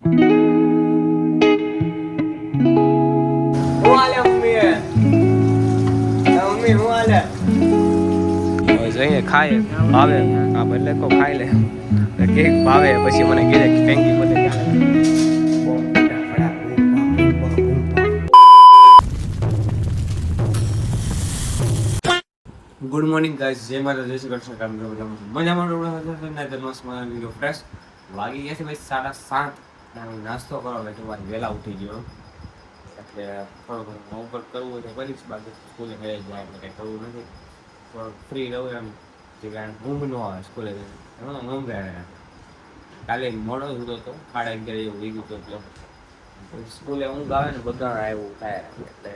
હું હાલે mummy mummy હું હાલે જઈએ ખાય ભાવે હા એટલે કો ખાઈ લે કેક ભાવે પછી મને કહે કે ફેંકી બધે ગુડ મોર્નિંગ ગાઈસ, જય માતા જય શ્રી કૃષ્ણ. કામ કરો મજામાં ફ્રેશ વાગી ગયા છે ભાઈ 7:30. નાસ્તો કરો એટલે તમારે વહેલા ઉઠી ગયો એટલે થોડું ઘણું હોમવર્ક કરવું હોય તો કરીશ, બાકી સ્કૂલે ગયા જાય એટલે કંઈ કરવું નથી. થોડુંક ફ્રી રહું એમ જે કારણ ઊંઘ ન આવે સ્કૂલે એમાં ઊંઘ આવે. કાલે મોડો જતો હતો 11:30 એવું વીગું તો એટલે સ્કૂલે ઊંઘ આવે ને બધા એવું થાય એટલે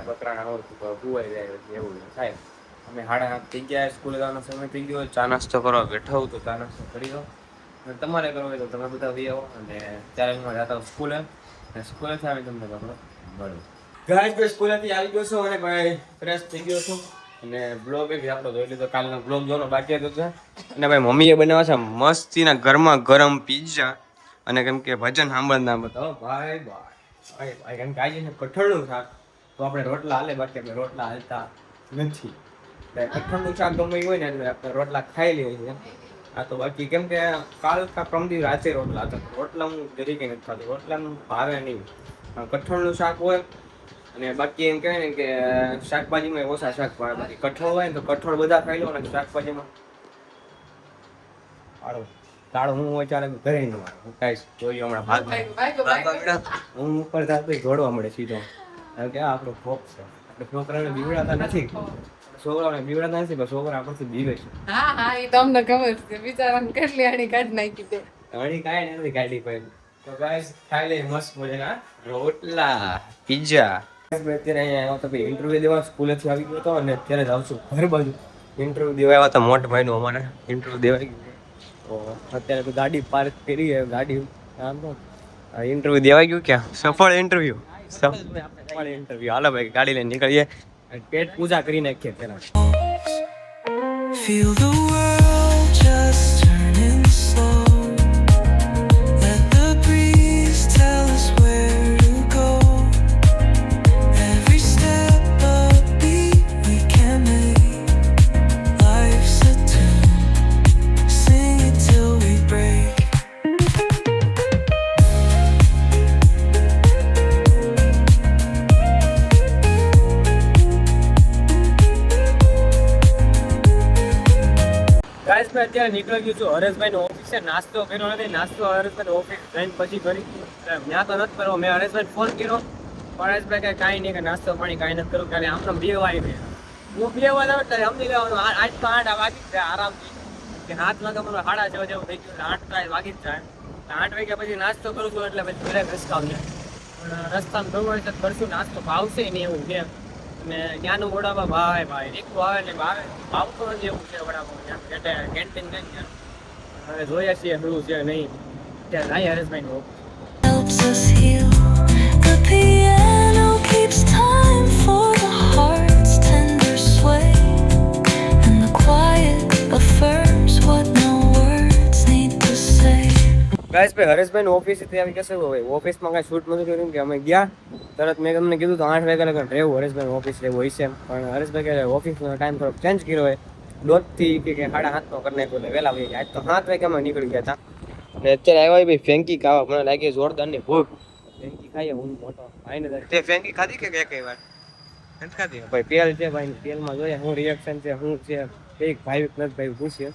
પકડાના હોય તો ભૂવાઈ જાય એવું થાય. અમે 8:30 થઈ ગયા, સ્કૂલે જવાનો સમય થઈ ગયો, ચા નાસ્તો કરવા બેઠો તો ચા નાસ્તો કરી દો. અને તમારે કરવો હોય તો તમે બધા બી આવો અને ત્યારે હું જતા હોઉં સ્કૂલે અને સ્કૂલેથી આવી તમને તમને મળું. ગાઈસ ભાઈ સ્કૂલેથી આવી ગયો છું અને ભાઈ ફ્રેશ થઈ ગયો છું અને બ્લોગ એક આપણો જોઈ લીધો. કાલનો બ્લોગ જોવાનો બાકી હતો છે. અને ભાઈ મમ્મીએ બનાવ્યા છે મસ્તીના ગરમા ગરમ પિઝા અને કેમ કે ભજન સાંભળના બતાવો ભાઈ ભાઈ કેમ કે આજે કઠોળનું શાક તો આપણે રોટલા હાલે, બાકી આપણે રોટલા હાલતા નથી. કઠોળનું શાક ગમે હોય ને એટલે આપણે રોટલા ખાઈ લઈએ છીએ. આ તો બાકી કેમ કે કાલ કા પ્રમદી રાતે રોટલા હતા, રોટલા હું તરીકે નથી ખાતો, રોટલાનું ભાવે નહીં. કઠોળનું શાક હોય અને બાકી એમ કહેવાય ને કે શાકભાજીમાં ઓછા શાક ભાવે. બાકી કઠોળ હોય ને તો કઠોળ બધા ખાઈ લો અને શાકભાજીમાં તાળો હું હોય ચાલે ઘરે ન હોય હું કાંઈ જોયું હમણાં ભાગ હું ઉપર થતો દોડવા મળે સીધો. કે આપણો ખોફ છે, આપણે છોકરાને બીવડાતા નથી, છોકરાઓને બીવડાતા નથી પણ છોકરા આપણથી બીવે છે. હા હા એ તમને ખબર છે, બિચારાને કેટલી આણી કાઢી નાખી દે. આણી કાંઈ નથી કાઢી ભાઈ. તો ગાઈસ ખાઈ લઈએ મસ્ત મજાના રોટલા પિઝા. અત્યારે અહીંયા આવ્યો તો ભાઈ ઇન્ટરવ્યુ દેવા સ્કૂલેથી આવી ગયો હતો અને અત્યારે જાઉં છું ઘર બાજુ. ઇન્ટરવ્યુ દેવા આવ્યા હતા મોટા ભાઈનું, અમારે ઇન્ટરવ્યુ દેવાઈ ગયું તો અત્યારે તો ગાડી પાર્ક કરી ગાડી આમ તો ઇન્ટરવ્યુ દેવાઈ ગયું ક્યાં સફળ ઇન્ટરવ્યુ હાલો ભાઈ ગાડી લઈને નીકળીએ, પેટ પૂજા કરી નાખીએ પેલા. Feel the world just turning slow. Let the breeze tell us where to go. Every step a beat we can make. Life's a tune, sing it till we break. Guys મેં અત્યારે નીકળી ગયું છું હરેશભાઈની ઓફિસે. નાસ્તો કર્યો નથી, નાસ્તો હરેશભાઈની ઓફિસ જઈને પછી કરી. ત્યાં તો નથી કરવો, મેં હરેશભાઈને ફોન કર્યો પણ હરેશભાઈ કાંઈ નહીં કે નાસ્તો પાણી કાંઈ નથી કરવું. કારણ આમ તો 2 વાગે હું 2 વાગે એટલે સમજી લેવાનું 8 તો 8 વાગી જ જાય આરામથી. કે 7 વાગે મને 6:30 જેવું થઈ ગયું, 8 તો વાગી જ જાય. 8 વાગ્યા પછી નાસ્તો કરું છું એટલે પછી ઘરે રસ્તા જાય પણ રસ્તામાં ગમે તો કરશું, નાસ્તો ભાવશે નહીં એવું છે. અને ત્યાંનું વડાપાવ ભાઈ એકલું આવે ને ભાવતો નથી એવું છે વડાપાવ. એટલે કેન્ટીન નહીં, હવે જોઈએ છીએ શું છે નહીં. ત્યાં જાય હરેશભાઈનું office. Helps us heal. The piano keeps time for the heart's tender sway. And the quiet affirms what no words need to say. Guys ભાઈ હરેશભાઈનું ઓફિસથી આવી કહેશે હોય ઓફિસમાં કાંઈ શૂટ નથી કર્યું કે અમે ગયા તરત મેં તમને કીધું તો 8 વાગ્યા લગન રહેવું હરેશભાઈનું ઓફિસ રહેવું હોય છે. પણ હરેશભાઈ કહે ઓફિસનો ટાઈમ થોડોક ચેન્જ કર્યો હોય, 2:30 કે 7:30 કરી નાખ્યો એટલે વહેલા આવી ગયા. આજ તો 7 વાગ્યામાં નીકળી ગયા હતા અને અત્યારે આવ્યા ભાઈ ફેંકી ખાવા. મને લાગે જોરદારની ભૂખ. ફેંકી ખાઈએ હું મોટો ભાઈને તે ફેંકી ખાધી કે કઈ વાર નથી ખાધી ભાઈ. તેલ છે ભાઈ, તેલમાં જોઈએ શું રિએક્શન છે શું છે એક ભાઈ નથી ભાઈ પૂછીએ.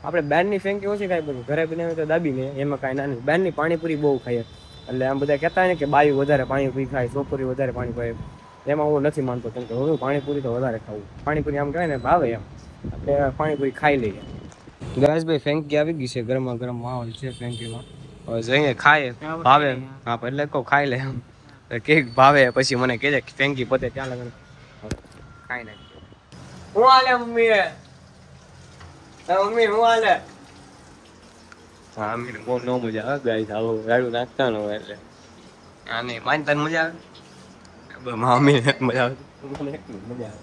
આપણે બહારની ફેંકી ઓછી ખાઈ, બધું ઘરે બનાવી તો દાબીને એમાં કાંઈ નાની. બહારની પાણીપુરી બહુ ખાઈએ એટલે આમ બધા કહેતા હોય ને કે બાયું વધારે પાણીપુરી ખાય, છોકરી વધારે પાણી પીએ. એમાં હું નથી માનતો કેમ કે હું પાણીપુરી તો વધારે ખાવું. પાણીપુરી આમ કહેવાય ને ભાવે એમ આપણે પાણીપુરી ખાઈ લઈએ. ગાઈસ ભાઈ ફેંકી આવી ગઈ છે, ગરમા ગરમ માહોલ છે ફેંકીમાં. હવે જઈએ ખાઈએ ભાવે હા એટલે કહો ખાઈ લે એમ કેક ભાવે પછી મને કહેજે ફેંકી પોતે ત્યાં લગન ખાઈ નાખીએ. હું હાલે મમ્મી મમ્મી હું હાલે? હા અમીને બહુ ન મજા આવે ગાઈસ, આવું રાડું નાખતા ન હોય એટલે આ નહીં માનતા મજા આવે. મમ્મીને મજા આવે, મને એકલું મજા આવે.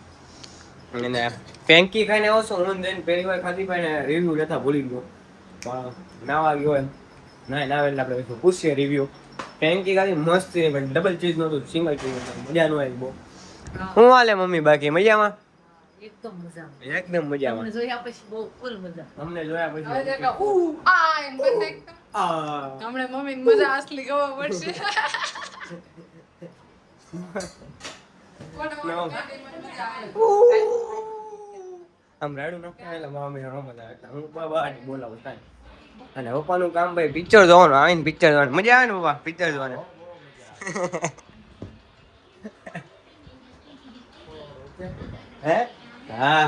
અને ફેંકી ખાઈને આવો છો હું જઈને પહેલી વાર ખાધી ભાઈ ને રિવ્યુ લેતા ભૂલી ગયો પણ નાવા ગયો એમ ના ના એટલે આપણે પૂછીએ રિવ્યુ ફ્રેન્કી ખાલી મસ્ત છે પણ ડબલ ચીઝ નહોતું સિંગલ ચીઝ મજા નો આવી બહુ હું હાલે મમ્મી બાકી મજામાં એકદમ મજા એકદમ મજામાં જોયા પછી બહુ ફૂલ મજા અમને જોયા હવે પછી દેખા એમ બંને એકદમ હમણાં મમ્મી મજા અસલી ખબર પડશે આમ રાડું નાખે એટલે મમ્મી રમત આવે હું બાબા બોલાવું થાય અને પપ્પાનું કામ ભાઈ પિક્ચર જોવાનું આવીને પિક્ચર જોવાનું મજા આવે ને પપ્પા પિક્ચર જોવાનું હે હા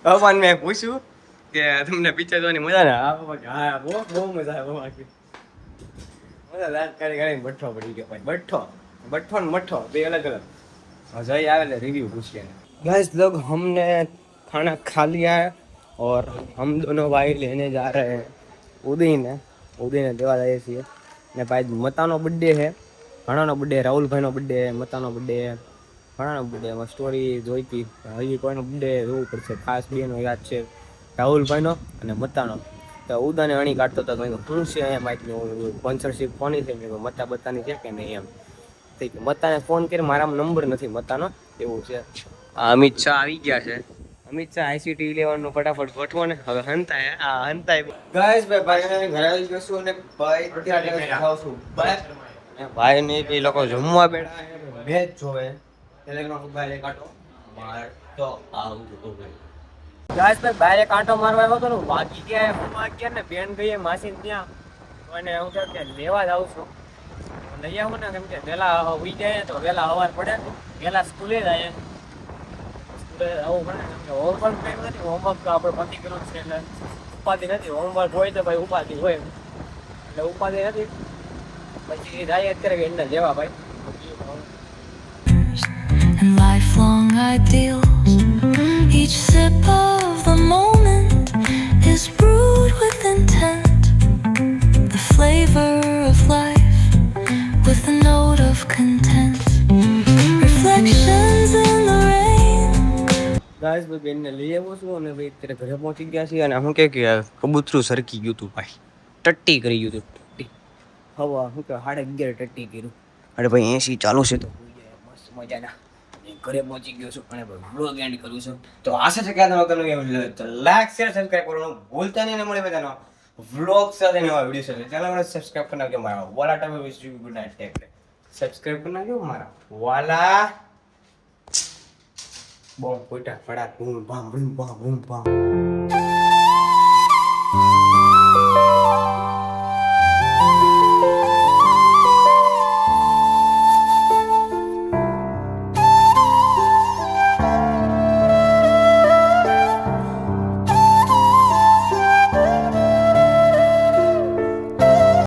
પપ્પાને મેં પૂછ્યું કે તમને પિક્ચર જોવાની મજા ને હા પપ્પા હા બહુ મજા આવે બાકી મજા દાંત કાઢી કાઢીને બઠ્ઠો પડી ગયો ભાઈ બઠ્ઠો ને મઠ્ઠો બે અલગ અલગ जय आवे रिव्यू पूछिए गाइस लोग हमने खाना खा लिया है और हम दोनों भाई लेने जा रहे हैं उदयने देवा जाए છીએ ને ભાઈ મતાનો બર્થડે છે ઘણાનો બર્થડે રાહુલભાઈનો બર્થડે મતાનો બર્થડે ઘણાનો બર્થડે સ્ટોરી જોઈતી હજી કોઈનો બર્થડે જોવું પડશે ખાસ બેનો યાદ છે રાહુલભાઈનો અને મતાનો તો ઉદાને અણી કાઢતો હતો મેં શું છે અહીંયા માઇકની સ્પોન્સરશિપ કોની છે મેં મતા બતાની છે કે નહીં એમ મતાને ફોન કરી મારામાં નંબર નથી મતાનો એવું છે અમિત શાહ આવી ગયા છે અમિત શાહ ICT 11 નો ફટાફટ ગોઠવો ને હવે હંતાય ગાઈસ ભાઈ ઘરે આવી ગયો છું અને ભાઈ અત્યારે ખાવશું ભાઈ ને એ લોકો જમવા બેઠા છે મેચ જોવે ટેલિગ્રામ મોબાઈલ કાઢો માર તો આવું ગાઈસ ભાઈ કાંટો મારવા આવ્યો તો ને વાગી ગયા ને બેન ગઈ માસી ત્યાં અને હું કે લેવા જ આવું છું લઈ આવું ને કેમ કે વહેલા ઉઈ જાય તો વહેલા અવાર પડે વહેલા સ્કૂલે જાય સ્કૂલે આવું પડે કેમ કે હોમવર્ક કંઈ નથી હોમવર્ક તો આપણે પતી ગયેલું છે એટલે ઉપાધિ નથી હોમવર્ક હોય તો ભાઈ ઉપાધિ હોય એટલે ઉપાધિ નથી પછી જાય અત્યારે એમને લેવા ભાઈ and lifelong ideals. Each sip of the moment is brewed with intent. The flavor of life with a note of content. Reflections in the rain. Guys ભાઈ બેનને લઈ આવ્યો છું અને ભાઈ અત્યારે ઘરે પહોંચી ગયા છીએ અને હું કે કબૂતરું સરકી ગયું હતું ભાઈ ટટ્ટી કરી ગયું હતું ટટ્ટી હવા શું કે 11:30 ટટ્ટી કર્યું અરે ભાઈ 80 ચાલુ છે તો મસ્ત મજાના ઘરે પહોંચી ગયો છું અને વ્લોગ એન્ડ કરું છું તો આશા છે કે આ તમને લાઈક શેર સબસ્ક્રાઇબ કરવાનું ભૂલતા નહીં ને મળે બધાનો વ્લોગ સાથે નવા વિડીયો સાથે ચાલો આપણે સબસ્ક્રાઇબ કરી નાખજો મારા વાલા time wish you good night tech subscribe કરી નાખજો મારા વાલા બોમ પોઈટા ફડા બૂમ બામ બૂમ બામ